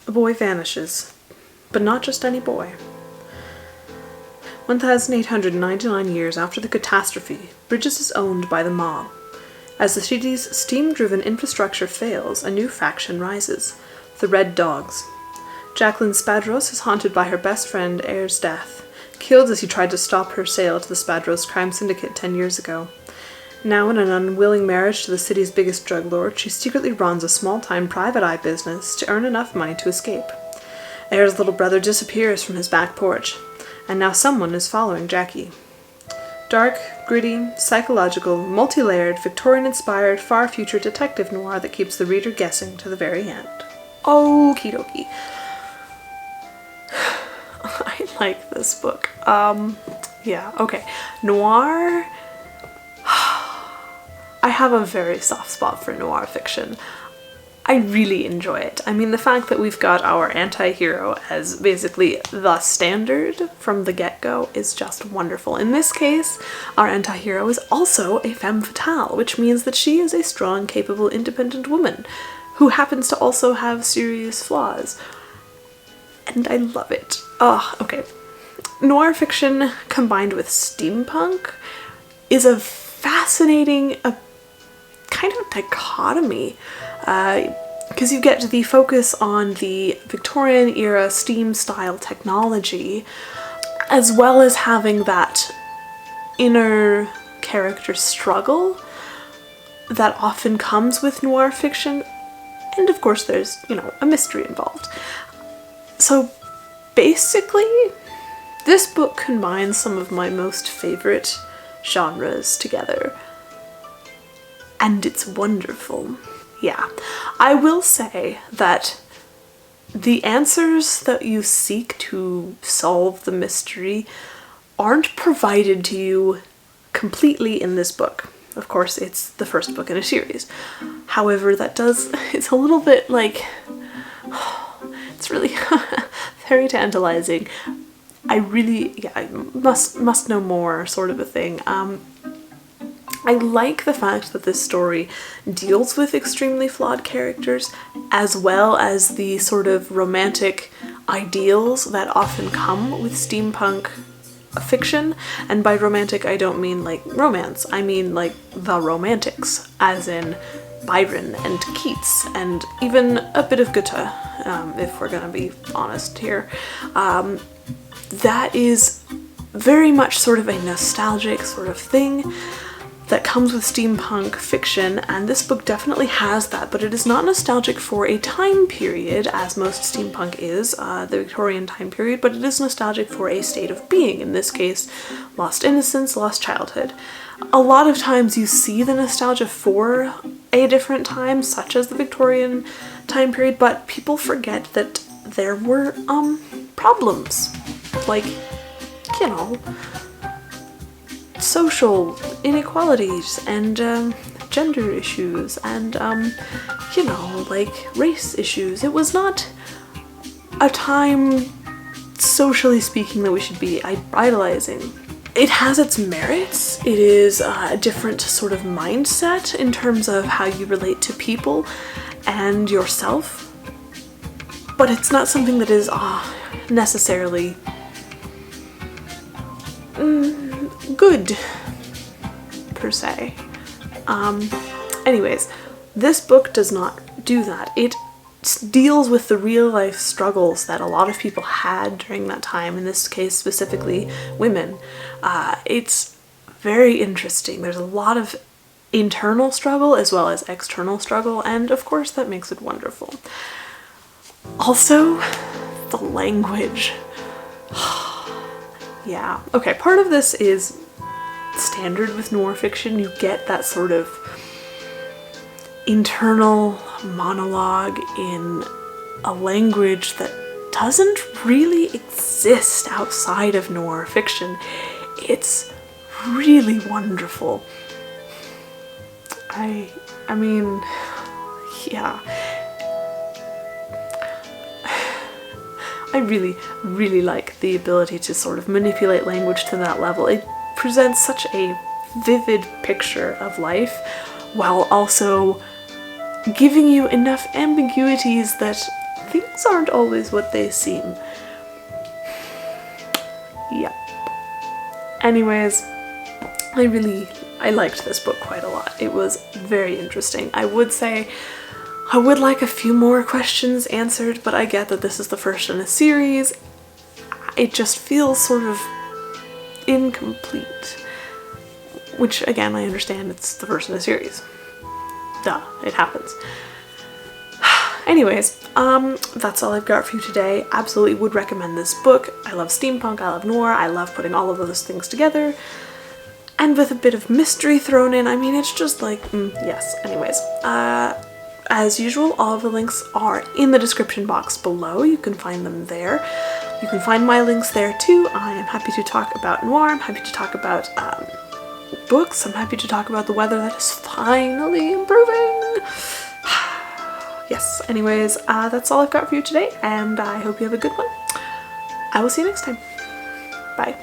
A boy vanishes, but not just any boy. 1,899 years after the catastrophe, Bridges is owned by the mob. As the city's steam-driven infrastructure fails, a new faction rises, the Red Dogs. Jacqueline Spadros is haunted by her best friend Ayre's death, killed as he tried to stop her sale to the Spadros crime syndicate 10 years ago. Now in an unwilling marriage to the city's biggest drug lord, she secretly runs a small-time private eye business to earn enough money to escape. Ayre's little brother disappears from his back porch, and now someone is following Jackie. Dark, gritty, psychological, multi-layered, Victorian-inspired, far-future detective noir that keeps the reader guessing to the very end. Okie dokie. I like this book. Yeah, okay. Noir... I have a very soft spot for noir fiction. I really enjoy it. I mean, the fact that we've got our anti-hero as basically the standard from the get-go is just wonderful. In this case, our anti-hero is also a femme fatale, which means that she is a strong, capable, independent woman who happens to also have serious flaws. And I love it. Oh, okay. Noir fiction combined with steampunk is a fascinating, kind of dichotomy, because you get the focus on the Victorian era steam style technology, as well as having that inner character struggle that often comes with noir fiction, and of course there's, you know, a mystery involved. So basically, this book combines some of my most favorite genres together. And it's wonderful. Yeah, I will say that the answers that you seek to solve the mystery aren't provided to you completely in this book. Of course, it's the first book in a series. However, it's a little bit like, it's really very tantalizing. I must know more sort of a thing. I like the fact that this story deals with extremely flawed characters, as well as the sort of romantic ideals that often come with steampunk fiction. And by romantic, I don't mean like romance, I mean like the romantics, as in Byron and Keats, and even a bit of Goethe, if we're gonna be honest here. That is very much sort of a nostalgic sort of thing that comes with steampunk fiction, and this book definitely has that, but it is not nostalgic for a time period, as most steampunk is, the Victorian time period, but it is nostalgic for a state of being, in this case, lost innocence, lost childhood. A lot of times you see the nostalgia for a different time, such as the Victorian time period, but people forget that there were, problems. Like, you know, social inequalities and gender issues and you know, like race issues. It was not a time, socially speaking, that we should be idolizing. It has its merits. It is a different sort of mindset in terms of how you relate to people and yourself, but it's not something that is necessarily good, per se. Anyways, this book does not do that. It deals with the real life struggles that a lot of people had during that time, in this case specifically women. It's very interesting. There's a lot of internal struggle as well as external struggle, and of course that makes it wonderful. Also, the language. Yeah, okay, part of this is standard with noir fiction. You get that sort of internal monologue in a language that doesn't really exist outside of noir fiction. It's really wonderful. I mean, yeah. I really, really like the ability to sort of manipulate language to that level. It presents such a vivid picture of life while also giving you enough ambiguities that things aren't always what they seem. Yep. Anyways, I liked this book quite a lot. It was very interesting. I would say I would like a few more questions answered, but I get that this is the first in a series. It just feels sort of incomplete. Which, again, I understand it's the first in a series. Duh, it happens. Anyways, that's all I've got for you today. Absolutely would recommend this book. I love steampunk, I love noir, I love putting all of those things together. And with a bit of mystery thrown in, I mean, it's just like, yes. Anyways, as usual, all of the links are in the description box below. You can find them there. You can find my links there too. I am happy to talk about noir, I'm happy to talk about books, I'm happy to talk about the weather that is finally improving. Yes, anyways, that's all I've got for you today, and I hope you have a good one. I will see you next time. Bye.